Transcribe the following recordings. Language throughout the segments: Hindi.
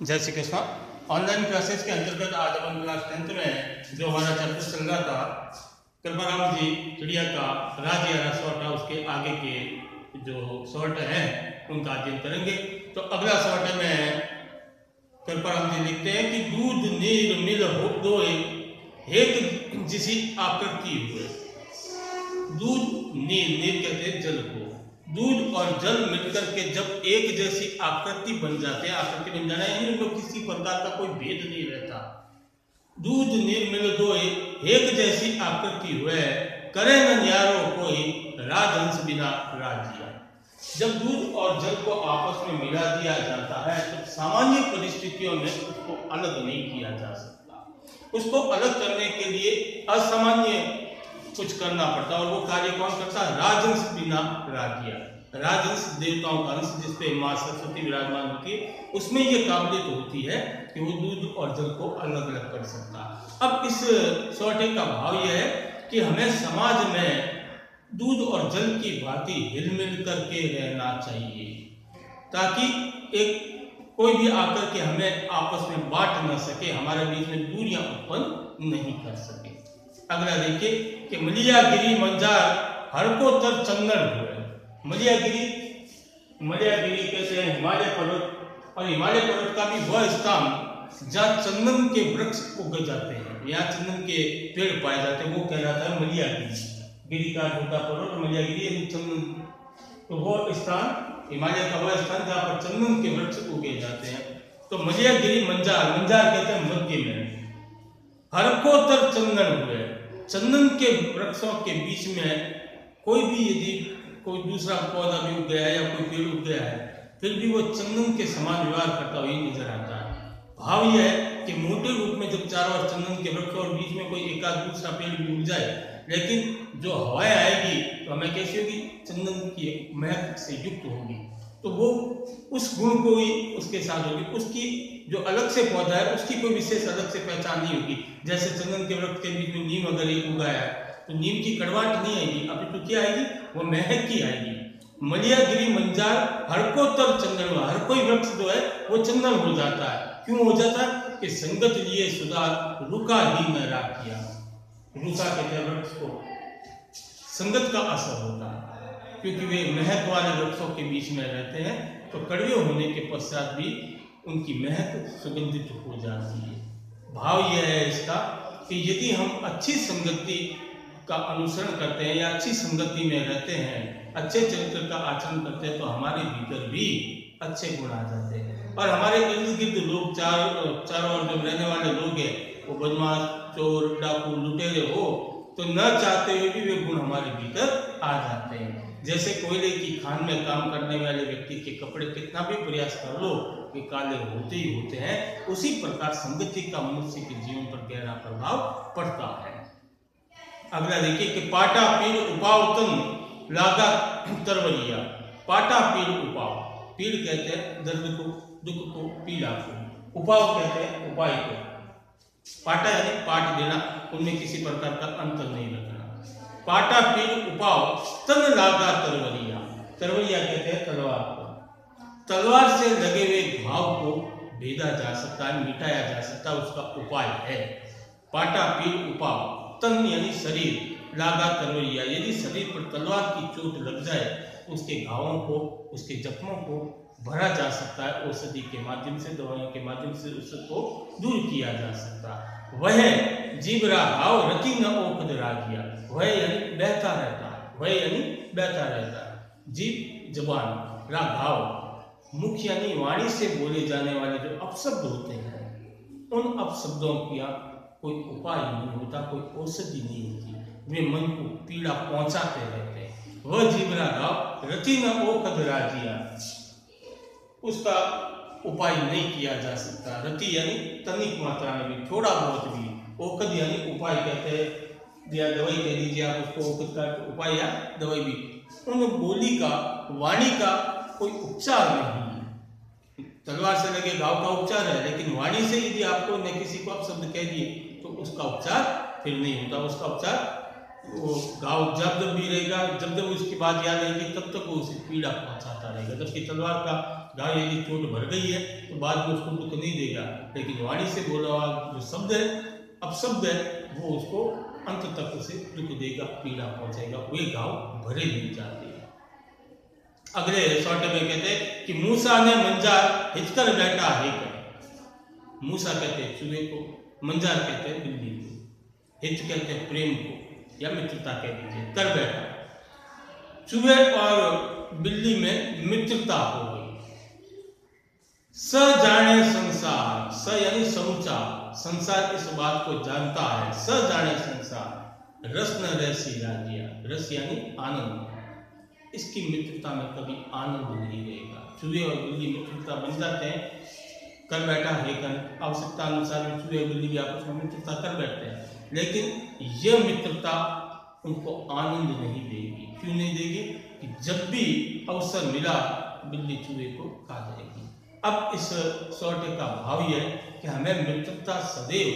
जय श्री कृष्ण। ऑनलाइन क्लासेस के अंतर्गत आज अपन क्लास 10th में जो हमारा चैप्टर चल रहा था कृपाराम जी चिड़िया का राज या रसवटा, उसके आगे के जो सॉर्ट हैं उनका अध्ययन करेंगे। तो अगला सॉर्ट में कृपाराम जी लिखते हैं कि दूध नीर मिल हो दो हेत जिसी आकृति हुए। दूध नीर कहते हैं जल को। दूध और जल मिलकर के जब एक जैसी आकृति बन जाते हैं, आकृति बन जाना है इनको किसी प्रकार का कोई भेद नहीं रहता। दूध नीर मिल दो एक जैसी आकृति हुए, करे न न्यारो कोई राजहंस बिना राज्य। जब दूध और जल को आपस में मिला दिया जाता है तो सामान्य परिस्थितियों में उसको अलग नहीं किया जा सकता। उसको अलग करने के लिए असामान्य कुछ करना पड़ता है और वो कार्य कौन करता है? राजहंस बिना राज्य। राजहंस देवताओं का अंश जिसपे मां सरस्वती विराजमान होती है, उसमें ये काबिलियत होती है कि वो दूध और जल को अलग अलग कर सकता है। अब इस सौटे का भाव यह है कि हमें समाज में दूध और जल की भांति हिलमिल करके रहना चाहिए ताकि एक कोई भी आकर के हमें आपस में बांट न सके, हमारे बीच में दूरियां उत्पन्न नहीं कर सके। अगला देखिए कि मलियागिरी मंजार हर को तर चंदन हुए। मलियागिरी कहते हैं हिमालय पर्वत, और हिमालय पर्वत का भी वह स्थान जहाँ चंदन के वृक्ष उग जाते हैं, यहाँ चंदन के पेड़ पाए जाते हैं, वो कहलाता है मलियागिरी। गिरी का छोटा पर्वत मलियागिरी यानी चंदन, तो वो स्थान हिमालय का वह स्थान जहाँ पर चंदन के वृक्ष उगे जाते हैं। तो मलियागिरी मंजार, मंजार कहते हैं मध्य में। हर को तर चंदन हुए, चंदन के वृक्षों के बीच में कोई भी यदि कोई दूसरा पौधा भी उग गया है या कोई पेड़ उग गया है, फिर भी वो चंदन के समान व्यवहार करता हुआ नजर आता है। भाव यह है कि मोटे रूप में जब चारों ओर चंदन के वृक्ष और बीच में कोई एक आध दूसरा पेड़ भी उग जाए, लेकिन जो हवाएं आएगी तो हमें कैसी होगी? चंदन की महक से युक्त होगी, तो वो उस गुण को ही उसके साथ होगी। उसकी जो अलग से पौधा है उसकी कोई विशेष अलग से पहचान नहीं होगी। जैसे चंदन के वृक्ष के बीच में नीम अगर एक उगाया है तो नीम की कड़वाहट नहीं आएगी, अभी तो क्या आएगी? वो महक की आएगी। मलियागिरी मंजार हर को तर चंदन हुआ, हर कोई वृक्ष जो है वो चंदन हो जाता है। क्यों हो जाता है? कि संगत लिए सुधार रुका ही न राखिया। रुका कहते हैं वृक्ष को, संगत का असर होता है क्योंकि वे महक वाले वृक्षों के बीच में रहते हैं, तो कड़वे होने के पश्चात भी उनकी महक सुगंधित हो जाती है। भाव यह है इसका कि यदि हम अच्छी संगति का अनुसरण करते हैं या अच्छी संगति में रहते हैं, अच्छे चरित्र का आचरण करते हैं, तो हमारे भीतर भी अच्छे गुण आ जाते हैं और हमारे इर्द गिर्द लोग चारों ओर जो रहने वाले लोग हैं वो बदमाश, चोर, डाकू, लुटेरे हो तो न चाहते हुए भी वे गुण हमारे भीतर आ जाते हैं। जैसे कोयले की खान में काम करने वाले व्यक्ति के कपड़े कितना भी प्रयास कर लो वे काले होते ही होते हैं, उसी प्रकार संगति का मनुष्य के जीवन पर गहरा प्रभाव पड़ता है। अगला देखिए कि पाटा पीड़ उपाव तन लागा तरवरिया। पाटा पीड़ उपाव, पीड़ कहते हैं दर्द को, दुख को, पीड़ा को, उपाव कहते हैं उपाय को। पाटा यानी पाट देना, उनमें किसी प्रकार का अंतर नहीं रखना। पाटा पीड़ उपाव तन लागा तरवरिया, तरवरिया कहते हैं तलवार को। तलवार से लगे हुए घाव को भेदा जा सकता है, मिटाया जा सकता है, उसका उपाय है। पाटा पीड़ उपाव, तन यानी शरीर, लागा तरवरिया, यदि शरीर पर तलवार की चोट लग जाए तो उसके घावों को, उसके जख्मों को भरा जा सकता है औषधि के माध्यम से, दवाइयों के माध्यम से उसको दूर किया जा सकता है। वह जीवरा घाव रति न औखद रागिया, वह यानी बहता रहता है, वह यानी बहता रहता है। जीव जबान, रा घाव मुख यानी वाणी से बोले जाने वाले जो अपशब्द होते हैं, उन अपशब्दों का कोई उपाय नहीं होता, कोई औषधि नहीं होती, वे मन को पीड़ा पहुंचाते रहते हैं। वह जीवरा घाव रति न औखद राजिया, उसका उपाय नहीं किया जा सकता। रति यानी तनिक मात्रा में भी, थोड़ा बहुत भी, औखद यानी उपाय कहते हैं, या दवाई दे दीजिए आप उसको, औखद का उपाय या दवाई भी, उन बोली का, वाणी का कोई उपचार नहीं है। तलवार से लगे घाव का उपचार है, लेकिन वाणी से यदि आपको न किसी को आप शब्द कह दिए तो उसका उपचार फिर नहीं होता। उसका उपचार वो घाव जब भी रहेगा, जब उसकी बात याद आएगी तब तक वो उसे पीड़ा पहुंचाता रहेगा, जबकि तलवार का गाय यदि चोट भर गई है तो बाद में उसको दुख नहीं देगा, लेकिन वाणी से बोला हुआ जो शब्द है, अपशब्द है, वो उसको अंत तक उसे दुख देगा, पीड़ा पहुंचाएगा, वे घाव भरे नहीं जाते। अगले शॉर्ट में कहते हैं कि मूसा ने मंजार हिचकर बैठा है कर। मूसा कहते हैं चूहे को, मंजार कहते हैं बिल्ली को, हिच कहते हैं प्रेम को या मित्रता कह दीजिए, कर बैठा। चूहे और बिल्ली में मित्रता हो गई। स जाने संसार, स यानी समूचा संसार इस बात को जानता है। स जाने संसार, रस न रसी राजिया, रस यानी आनंद। इसकी मित्रता में कभी आनंद नहीं रहेगा। चूहे और बिल्ली मित्रता बन जाते हैं, कर बैठा है कर, आवश्यकता अनुसार चूहे और बिल्ली भी आपस में मित्रता कर बैठते हैं, लेकिन यह मित्रता उनको आनंद नहीं देगी। क्यों नहीं देगी? कि जब भी अवसर मिला बिल्ली चूहे को खा जाएगी। अब इस सौटे का भाव यह है कि हमें मित्रता सदैव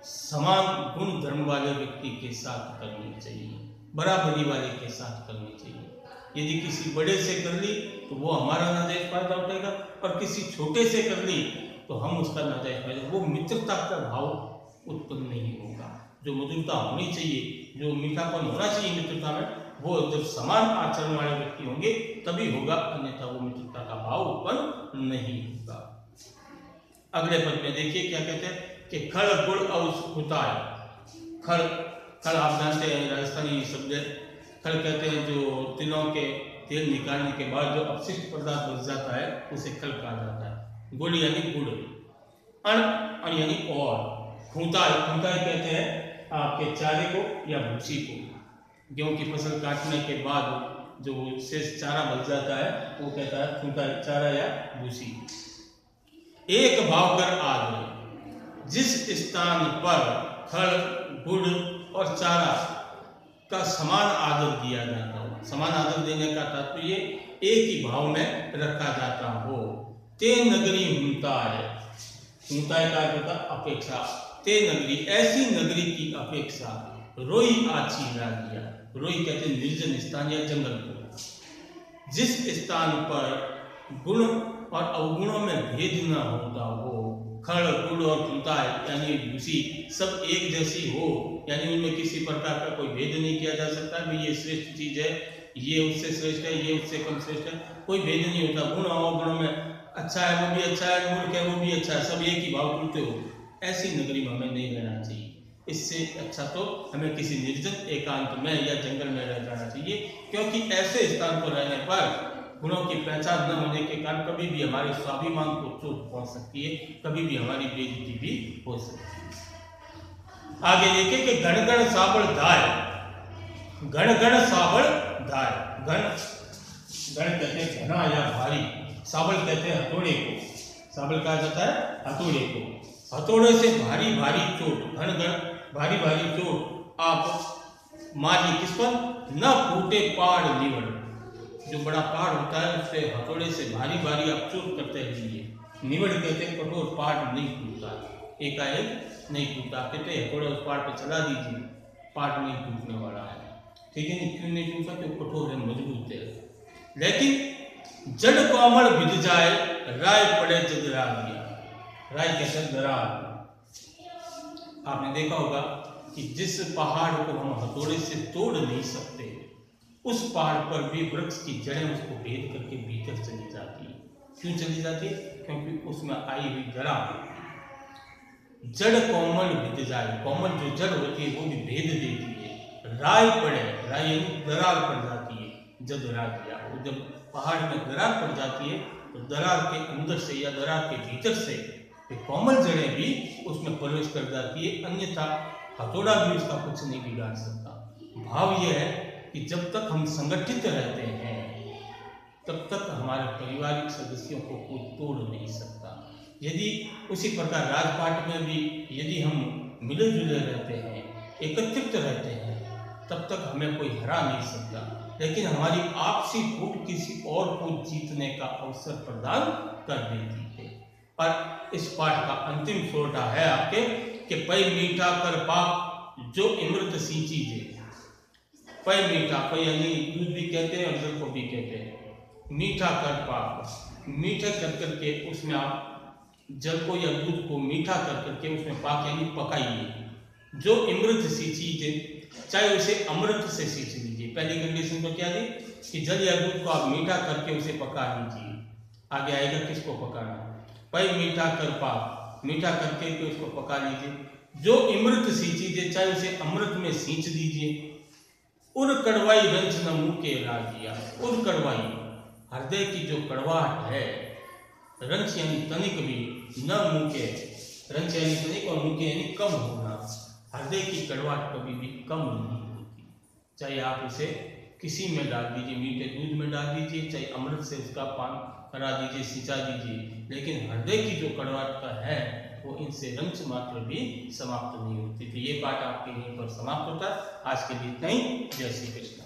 समान गुण धर्म वाले व्यक्ति के साथ करनी चाहिए, बराबरी वाले के साथ करनी चाहिए। यदि किसी बड़े से कर ली तो वो हमारा नाजायज फायदा उठाएगा, और किसी छोटे से कर ली तो हम उसका नाजायज फायदा, वो मित्रता का भाव उत्पन्न नहीं होगा। जो मधुरता होनी चाहिए, जो मीठापन होना चाहिए मित्रता में, वो जब समान आचरण वाले व्यक्ति होंगे तभी होगा, अन्यथा वो मित्रता का भाव उत्पन्न नहीं होगा। अगले पद में देखिए क्या कहते हैं कि खड़ गुड़ और सुखुताय। खड़, खड़ आप जानते हैं राजस्थानी शब्द है। खड़ कहते हैं जो तिलों के तेल निकालने के बाद जो अपशिष्ट पदार्थ बच जाता है उसे खड़ कहा जाता है। गुड़ यानी गुड़, अण यानी और, खूंताय, खूंताय कहते हैं आपके चारे को या भूसी को। गेहूं की फसल काटने के बाद जो शेष चारा बच जाता है वो कहता है खूंताय, चारा या भूसी। एक भाव कर आदर, जिस स्थान पर खड़ गुड़ और चारा का समान आदर दिया जाता हो, समान आदर देने का तात्पर्य एक ही भाव में रखा जाता हो। ते नगरी हुंताय, हुंताय का अर्थ होता अपेक्षा। ते नगरी, ऐसी नगरी की अपेक्षा रोई आची राजिया, रोई कहते हैं निर्जन स्थान या जंगल को। जिस स्थान पर गुण और अवगुणों में भेद न होता हो, खड़ गुड़ और खूंताय यानी भूसी सब एक जैसी हो, यानी उनमें किसी प्रकार का कोई भेद नहीं किया जा सकता कि ये श्रेष्ठ चीज है, ये उससे श्रेष्ठ है, ये उससे कम श्रेष्ठ है, कोई भेद नहीं होता। गुण और अवगुणों में अच्छा है वो भी अच्छा है, मूर्ख है वो भी अच्छा है, सब एक ही भाव करते हो। ऐसी नगरी में हमें नहीं रहना चाहिए। इससे अच्छा तो हमें किसी निर्जन एकांत में या जंगल में रह जाना चाहिए, क्योंकि ऐसे स्थान पर रहने पर गुणों की पहचान न होने के कारण कभी भी हमारे स्वाभिमान को चोट पहुंच सकती है, कभी भी हमारी बेइज्जती भी हो सकती है। आगे देखिए कि गण गण साबड़ धाय, गण गण साबड़ धाय। गण, गण कहते हैं घना या भारी, साबड़ कहते हैं हथौड़े को, साबड़ कहा जाता है हथौड़े को। हथौड़े से भारी भारी चोट, घन घन भारी भारी चोट आप मारिए किस पर? न फूटे पहाड़ निवड़, जो बड़ा पहाड़ होता है उससे हथौड़े से भारी भारी आप चोट करते रहिए। निवड़ कहते हैं कठोर पहाड़ नहीं टूटता, एकाएक नहीं टूटता। कहते हथौड़ा उस पहाड़ पर चला दीजिए, पहाड़ नहीं टूटने वाला है, ठीक है। क्यों नहीं टूटता? क्योंकि कठोर है, मजबूत है। लेकिन जड़ कोमल भिज जाए, राय पड़े जदरा दिया। राय कहते हैं दरार। आपने देखा होगा कि जिस पहाड़ को हम हथौड़े से तोड़ नहीं सकते, उस पहाड़ पर भी वृक्ष की जड़ें उसको भेद करके भीतर चली जाती है। क्यों चली जाती है? क्योंकि उसमें आई हुई दरार। जड़ कोमल भिज जाए, कोमल जो जड़ होती है वो भी भेद देती है। राय पड़े, राय यानी दरार पड़ जाती है, जदरा दिया। जब पहाड़ में दरार पड़ जाती है तो दरार के अंदर से या दरार के भीतर से कोमल जड़ें भी उसमें प्रवेश कर जाती है, अन्यथा हथौड़ा भी उसका कुछ नहीं बिगाड़ सकता। भाव यह है कि जब तक हम संगठित रहते हैं तब तक हमारे पारिवारिक सदस्यों को कोई तोड़ नहीं सकता। यदि उसी प्रकार राजपाट में भी यदि हम मिले जुले रहते हैं, एकत्रित रहते हैं, तब तक हमें कोई हरा नहीं सकता। लेकिन हमारी आपसी फूट किसी और को जीतने का अवसर प्रदान कर देती है। और इस पाठ का अंतिम सोटा है आपके कि पै मीठा कर पाक जो अमृत सींची जे। पै मीठा, पै यानी दूध भी कहते हैं और जल को भी कहते हैं। मीठा कर पाक, मीठे कर करके उसमें आप जल को या दूध को मीठा कर करके उसमें पाक यानी पकाइए। जो अमृत सी चीज है चाहे उसे अमृत से सींच लीजिए। पहली कंडीशन तो क्या दी कि जल या दूध को आप मीठा करके उसे पका लीजिए। आगे आएगा किसको पकाना, भाई मीठा कर पाक, मीठा करके के उसको पका लीजिए। जो अमृत सी चीज है चाहे उसे अमृत में सींच दीजिए। उर कड़वाई रंच न मुंह के राजिया, उर कड़वाई हृदय की जो कड़वाहट है, रंच यानी तनिक भी, न मुंह के, रंच यानी तनिक और मुंह के यानी कम होना, हृदय की कड़वाहट कभी भी कम नहीं होती। चाहे आप इसे किसी में डाल दीजिए, मीठे दूध में डाल दीजिए, चाहे अमृत से उसका पान करा दीजिए, सिंचा दीजिए, लेकिन हृदय की जो कड़वाहट का है वो इनसे रंच मात्र भी समाप्त नहीं होती। तो ये पाठ आपके यहीं पर समाप्त होता है। आज के लिए इतना ही। जय श्री कृष्ण।